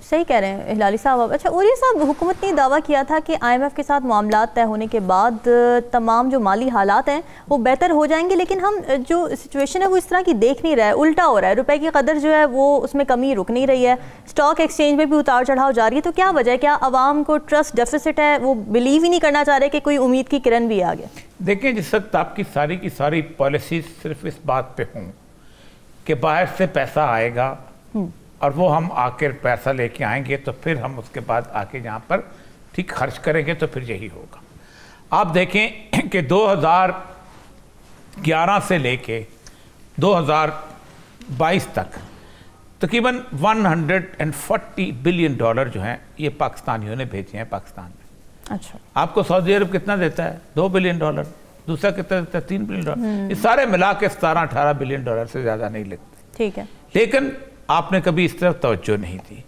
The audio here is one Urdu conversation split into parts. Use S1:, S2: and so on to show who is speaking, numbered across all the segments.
S1: صحیح کہہ رہے ہیں ہلالی صاحب. اچھا اوریہ صاحب, حکومت نے دعویٰ کیا تھا کہ IMF کے ساتھ معاملات طے ہونے کے بعد تمام جو مالی حالات ہیں وہ بہتر ہو جائیں گے, لیکن ہم جو سچویشن ہے وہ اس طرح کی دیکھ نہیں رہے, الٹا ہو رہا ہے. روپے کی قدر جو ہے وہ اس میں کمی رک نہیں رہی ہے, اسٹاک ایکسچینج میں بھی اتار چڑھاؤ جاری ہے. تو کیا وجہ ہے, کیا عوام کو ٹرسٹ ڈیفیسٹ ہے, وہ بلیو ہی نہیں کرنا چاہ رہے کہ کوئی امید کی کرن بھی آگے؟
S2: دیکھیں جس وقت آپ کی ساری پالیسیز صرف اس بات پہ ہوں کہ باہر سے پیسہ آئے گا اور وہ ہم آ کے پیسہ لے کے آئیں گے تو پھر ہم اس کے بعد آ کے یہاں پر ٹھیک خرچ کریں گے تو پھر یہی ہوگا. آپ دیکھیں کہ 2011 سے لے کے 2022 تک تقریباً $140 بلین جو ہیں یہ پاکستانیوں نے بھیجے ہیں پاکستان میں.
S1: اچھا,
S2: آپ کو سعودی عرب کتنا دیتا ہے؟ $2 بلین, دوسرا کتنا دیتا ہے؟ $3 بلین. یہ سارے ملا کے 17-18 بلین سے زیادہ نہیں لیتے.
S1: ٹھیک ہے,
S2: لیکن آپ نے کبھی اس طرف توجہ نہیں دی.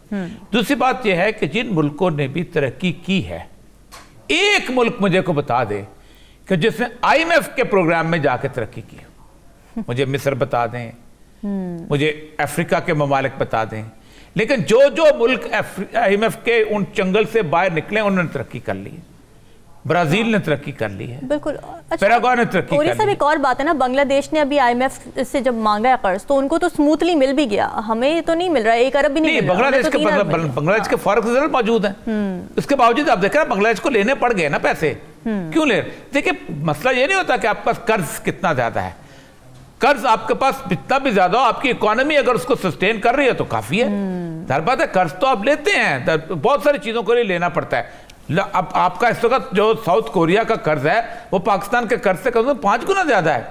S2: دوسری بات یہ ہے کہ جن ملکوں نے بھی ترقی کی ہے, ایک ملک مجھے کو بتا دے کہ جس نے IMF کے پروگرام میں جا کے ترقی کی. مجھے مصر بتا دیں, مجھے افریقہ کے ممالک بتا دیں, لیکن جو ملک IMF کے ان چنگل سے باہر نکلے انہوں نے ترقی کر لی. برازیل نے ترقی کر لی ہے,
S1: بالکل.
S2: پیراگوئے نے ترقی کر لی.
S1: صاحب ایک اور بات ہے نا, بنگلہ دیش نے ابھی IMF سے جب مانگا ہے قرض تو ان کو تو سموتھلی مل بھی گیا, ہمیں تو نہیں مل رہا, 1 ارب بھی نہیں مل رہا.
S2: بنگلہ دیش کے فارغ ریزرو موجود ہیں, اس کے باوجود آپ دیکھ رہے ہیں بنگلہ دیش کو لینے پڑ گئے نا پیسے. کیوں لے رہے؟ دیکھیں مسئلہ یہ نہیں ہوتا کہ آپ کے پاس قرض کتنا زیادہ ہے, قرض آپ کے پاس جتنا بھی زیادہ ہو, آپ کی اکانومی اگر اس کو سسٹین کر رہی ہے تو کافی ہے. ظاہر بات ہے قرض تو آپ لیتے ہیں, بہت ساری چیزوں کو لینا پڑتا ہے. اب آپ کا اس وقت جو ساؤتھ کوریا کا قرض ہے وہ پاکستان کے قرض سے 5 گنا زیادہ ہے.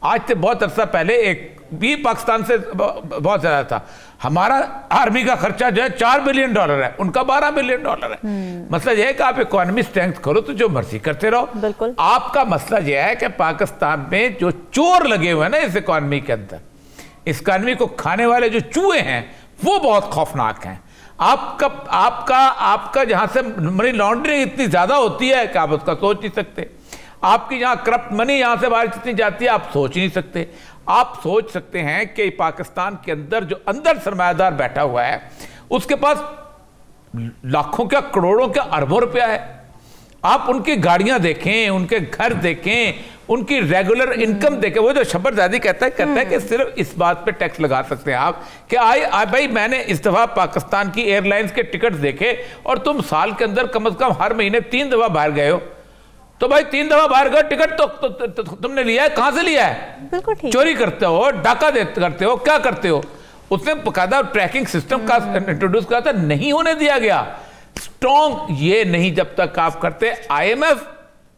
S2: آج سے بہت عرصہ پہلے ایک بھی پاکستان سے بہت زیادہ تھا. ہمارا آرمی کا خرچہ جو ہے $4 بلین ہے, ان کا $12 بلین ہے. مسئلہ یہ ہے کہ آپ اکانومی سٹرینتھ کرو تو جو مرضی کرتے رہو.
S1: بالکل.
S2: آپ کا مسئلہ یہ ہے کہ پاکستان میں جو چور لگے ہوئے ہیں نا اس اکانومی کے اندر, اس اکانومی کو کھانے والے جو چوہے ہیں وہ بہت خوفناک ہیں. آپ کا جہاں سے منی لانڈرنگ اتنی زیادہ ہوتی ہے کہ آپ اس کا سوچ نہیں سکتے. آپ کی جہاں کرپٹ منی یہاں سے باہر جتنی جاتی ہے آپ سوچ نہیں سکتے. آپ سوچ سکتے ہیں کہ پاکستان کے اندر جو سرمایہ دار بیٹھا ہوا ہے اس کے پاس لاکھوں کیا کروڑوں کیا اربوں روپیہ ہے. آپ ان کی گاڑیاں دیکھیں, ان کے گھر دیکھیں, ان کی ریگولر انکم دیکھیں. وہ جو شبر زادی کہتا ہے کہ صرف اس بات پہ ٹیکس لگا سکتے ہیں آپ کہ بھائی میں نے اس دفعہ پاکستان کی ایئر لائنز کے ٹکٹ دیکھے اور تم سال کے اندر کم از کم ہر مہینے 3 دفعہ باہر گئے ہو, تو بھائی 3 دفعہ باہر گئے ٹکٹ تو تم نے لیا ہے, کہاں سے لیا ہے؟ چوری کرتے ہو, ڈاکہ کرتے ہو, کیا کرتے ہو؟ اس نے باقاعدہ ٹریکنگ سسٹم کا انٹروڈیوس کیا تھا, نہیں ہونے دیا گیا. سٹرونگ یہ نہیں جب تک آپ کرتے. IMF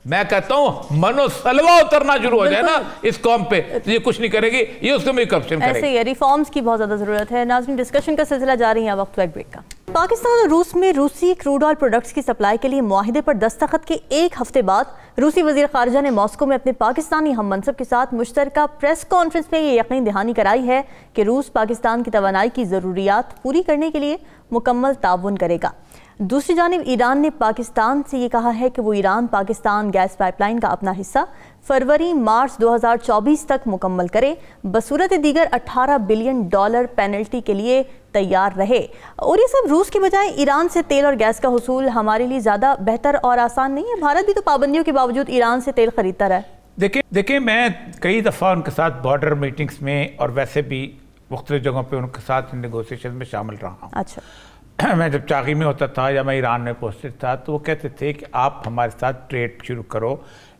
S2: میں کہتا ہوں منو سلوہ اترنا شروع ہو جائے نا اس قوم پہ تو یہ کچھ نہیں کرے گی, یہ اس میں کرپشن کرے گی.
S1: ایسے ہی ریفارمز کی بہت زیادہ ضرورت ہے. ناظرین ڈسکشن کا سلسلہ جاری ہے, وقت ایک بریک کا. پاکستان اور روس میں روسی کروڈ آئل پروڈکٹس کی سپلائی کے لیے معاہدے پر دستخط کے 1 ہفتے بعد روسی وزیر خارجہ نے ماسکو میں اپنے پاکستانی ہم منصب کے ساتھ مشترکہ پریس کانفرنس میں یہ یقین دہانی کرائی ہے کہ روس پاکستان کی توانائی کی ضروریات پوری کرنے کے لیے مکمل تعاون کرے گا. دوسری جانب ایران نے پاکستان سے یہ کہا ہے کہ وہ Iran Pakistan gas pipeline کا اپنا حصہ فروری-مارچ 2024 تک مکمل کرے, بصورت دیگر $18 بلین پینلٹی کے لیے تیار رہے. اور یہ سب روس کی بجائے ایران سے تیل اور گیس کا حصول ہمارے لیے زیادہ بہتر اور آسان نہیں ہے؟ بھارت بھی تو پابندیوں کے باوجود ایران سے تیل خریدتا رہا ہے.
S2: دیکھیں میں کئی دفعہ ان کے ساتھ بارڈر میٹنگز میں اور ویسے بھی مختلف جگہوں پہ ان کے ساتھ نیگوسیشن میں شامل رہا ہوں.
S1: اچھا,
S2: میں جب چاغی میں ہوتا تھا یا میں ایران میں پوسٹڈ تھا تو وہ کہتے تھے کہ آپ ہمارے ساتھ ٹریڈ شروع کرو,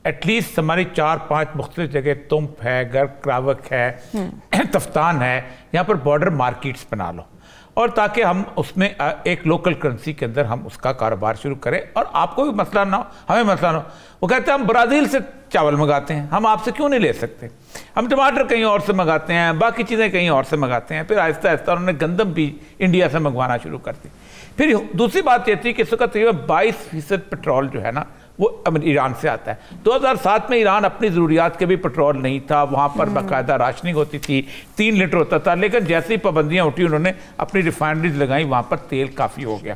S2: ایٹ لیسٹ ہماری 4-5 مختلف جگہ تمپ ہے, گرگ کراوک ہے, تفتان ہے, یہاں پر بارڈر مارکیٹس بنا لو, اور تاکہ ہم اس میں ایک لوکل کرنسی کے اندر ہم اس کا کاروبار شروع کریں اور آپ کو بھی مسئلہ نہ ہو, ہمیں مسئلہ نہ ہو. وہ کہتے ہیں ہم برازیل سے چاول منگاتے ہیں, ہم آپ سے کیوں نہیں لے سکتے؟ ہم ٹماٹر کہیں اور سے منگاتے ہیں, باقی چیزیں کہیں اور سے منگاتے ہیں. پھر آہستہ آہستہ انہوں نے گندم بھی انڈیا سے منگوانا شروع کر دی. پھر دوسری بات یہ تھی کہ اس وقت تقریباً 22% پیٹرول جو ہے نا وہ ایران سے آتا ہے. 2007 میں ایران اپنی ضروریات کے بھی پیٹرول نہیں تھا, وہاں پر باقاعدہ راشننگ ہوتی تھی, 3 لیٹر ہوتا تھا, لیکن جیسی پابندیاں اٹھی انہوں نے اپنی ریفائنریز لگائیں, وہاں پر تیل کافی ہو گیا.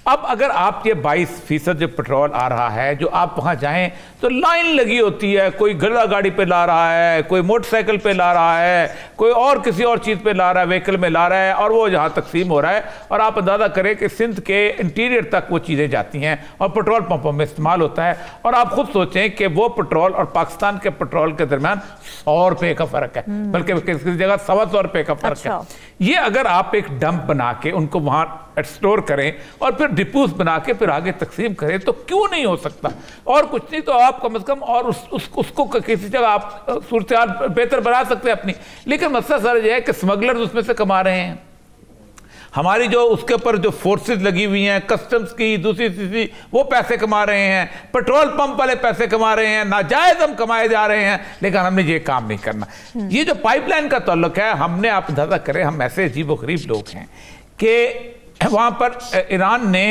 S2: اب اگر آپ یہ 22% جو پیٹرول آ رہا ہے، جو آپ وہاں جائیں تو لائن لگی ہوتی ہے، کوئی گڑا گاڑی پہ لا رہا ہے، کوئی موٹر سائیکل پہ لا رہا ہے، کوئی اور کسی اور چیز پہ لا رہا ہے، وہیکل میں لا رہا ہے، اور وہ جہاں تقسیم ہو رہا ہے، اور آپ اندازہ کریں کہ سندھ کے انٹیریئر تک وہ چیزیں جاتی ہیں اور پیٹرول پمپوں میں استعمال ہوتا ہے. اور آپ خود سوچیں کہ وہ پیٹرول اور پاکستان کے پیٹرول کے درمیان 100 روپے کا فرق ہے، بلکہ کسی جگہ 125 روپے کا فرق ہے. یہ اگر آپ ایک ڈمپ بنا کے ان کو وہاں اسٹور کریں اور پھر ڈپوز بنا کے پھر آگے تقسیم کریں تو کیوں نہیں ہو سکتا؟ اور کچھ نہیں تو آپ کم از کم اور اس کو کسی جگہ آپ صورتحال بہتر بنا سکتے ہیں اپنی. لیکن مسئلہ سر یہ ہے کہ سمگلرز اس میں سے کما رہے ہیں. ہماری جو اس کے اوپر جو فورسز لگی ہوئی ہیں، کسٹمز کی، دوسری چیزیں، وہ پیسے کما رہے ہیں، پیٹرول پمپ والے پیسے کما رہے ہیں، ناجائز ہم کمائے جا رہے ہیں، لیکن ہم نے یہ کام نہیں کرنا. یہ جو پائپ لائن کا تعلق ہے، ہم نے آپ اندازہ کریں، ہم ایسے عجیب و غریب لوگ ہیں کہ وہاں پر ایران نے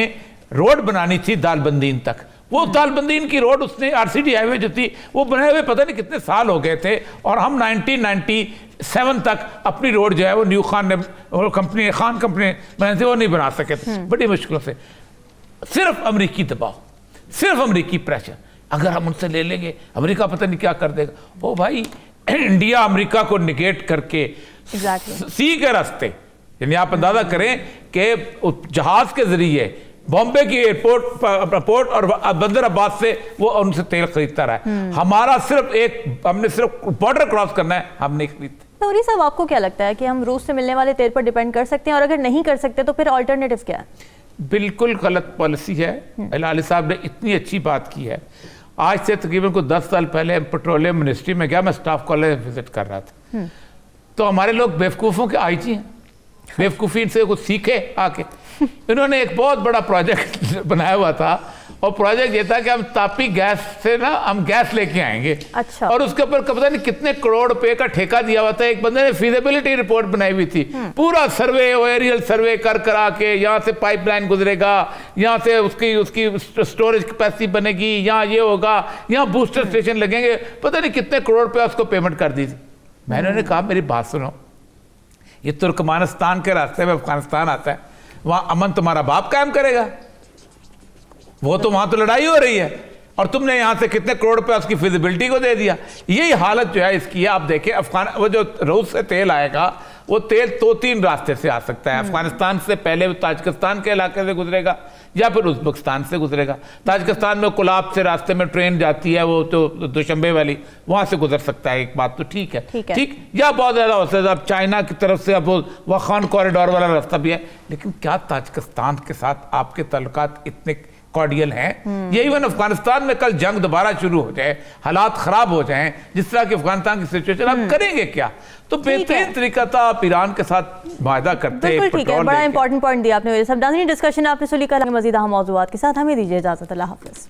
S2: روڈ بنانی تھی دال بندین تک. وہ دال بندین کی روڈ اس نے RCD ہائی وے جو تھی وہ بنے ہوئے پتہ نہیں کتنے سال ہو گئے تھے، اور ہم 1997 تک اپنی روڈ جو ہے وہ نیو خان کمپنی بنائی تھی، وہ نہیں بنا سکے تھے بڑی مشکلوں سے. صرف امریکی دباؤ، صرف امریکی پریشر. اگر ہم ان سے لے لیں گے امریکہ پتہ نہیں کیا کر دے گا. وہ بھائی انڈیا امریکہ کو نگیٹ کر کے سی کے راستے، یعنی آپ اندازہ کریں کہ جہاز کے ذریعے بامبے کی ایئرپورٹ اور بندر عباس سے وہ ان سے تیل خریدتا رہا ہے. ہمارا ہم نے صرف بارڈر کراس کرنا ہے، ہم نہیں خریدتے.
S1: توری صاحب، آپ کو کیا لگتا ہے کہ ہم روس سے ملنے والے تیل پر ڈیپینڈ کر سکتے ہیں، اور اگر نہیں کر سکتے تو پھر آلٹرنیٹو کیا ہے؟
S2: بالکل غلط پالیسی ہے. العالی صاحب نے اتنی اچھی بات کی ہے. آج سے تقریباً کو 10 سال پہلے پیٹرولیم منسٹری میں گیا، میں سٹاف کالج وزٹ کر رہا تھا، تو ہمارے لوگ بیوقوفوں کے آئی جی ہیں، بیوقوفی سے کچھ سیکھے آ کے. انہوں نے ایک بہت بڑا پروجیکٹ بنایا ہوا تھا، اور پروجیکٹ یہ تھا کہ ہم تاپی گیس سے نا ہم گیس لے کے آئیں گے.
S1: اچھا.
S2: اور اس کے اوپر پتہ نہیں کتنے کروڑ روپے کا ٹھیکہ دیا ہوا تھا. ایک بندے نے فیزیبلٹی رپورٹ بنائی ہوئی تھی، پورا سروے ایریل سروے کرا کے یہاں سے پائپ لائن گزرے گا، یہاں سے اس کی سٹوریج کیپیسٹی بنے گی، یہاں یہ ہوگا، یہاں بوسٹر اسٹیشن لگیں گے، پتہ نہیں کتنے کروڑ روپے اس کو پیمنٹ کر دی تھی. میں نے کہا میری بات سنو، یہ ترکمانستان کے راستے میں افغانستان آتا ہے، وہاں امن تمہارا باپ قائم کرے گا؟ وہ تو وہاں تو لڑائی ہو رہی ہے، اور تم نے یہاں سے کتنے کروڑ روپے اس کی فیزیبلٹی کو دے دیا. یہی حالت جو ہے اس کی ہے. آپ دیکھیں وہ جو روس سے تیل آئے گا، وہ تیل 2-3 راستے سے آ سکتا ہے. افغانستان سے پہلے وہ تاجکستان کے علاقے سے گزرے گا یا پھر ازبکستان سے گزرے گا. تاجکستان میں کلاب سے راستے میں ٹرین جاتی ہے، وہ تو دوشنبے والی، وہاں سے گزر سکتا ہے. ایک بات تو ٹھیک ہے، ٹھیک، یا بہت زیادہ ہو سکتا ہے اب چائنا کی طرف سے اب وہ خان کوریڈور والا راستہ بھی ہے. لیکن کیا تاجکستان کے ساتھ آپ کے تعلقات اتنے کارڈیل ہیں؟ یہ ایون افغانستان میں کل جنگ دوبارہ شروع ہو جائے، حالات خراب ہو جائیں جس طرح کہ افغانستان کی سچویشن، آپ کریں گے کیا؟ تو بہترین طریقہ تھا آپ ایران کے ساتھ معاہدہ کرتے.
S1: بالکل ٹھیک ہے، بڑا امپورٹنٹ پوائنٹ دیا آپ نے. ڈسکشن آپ نے سلی. کل مزید اہم موضوعات کے ساتھ ہمیں دیجیے اجازت. اللہ حافظ.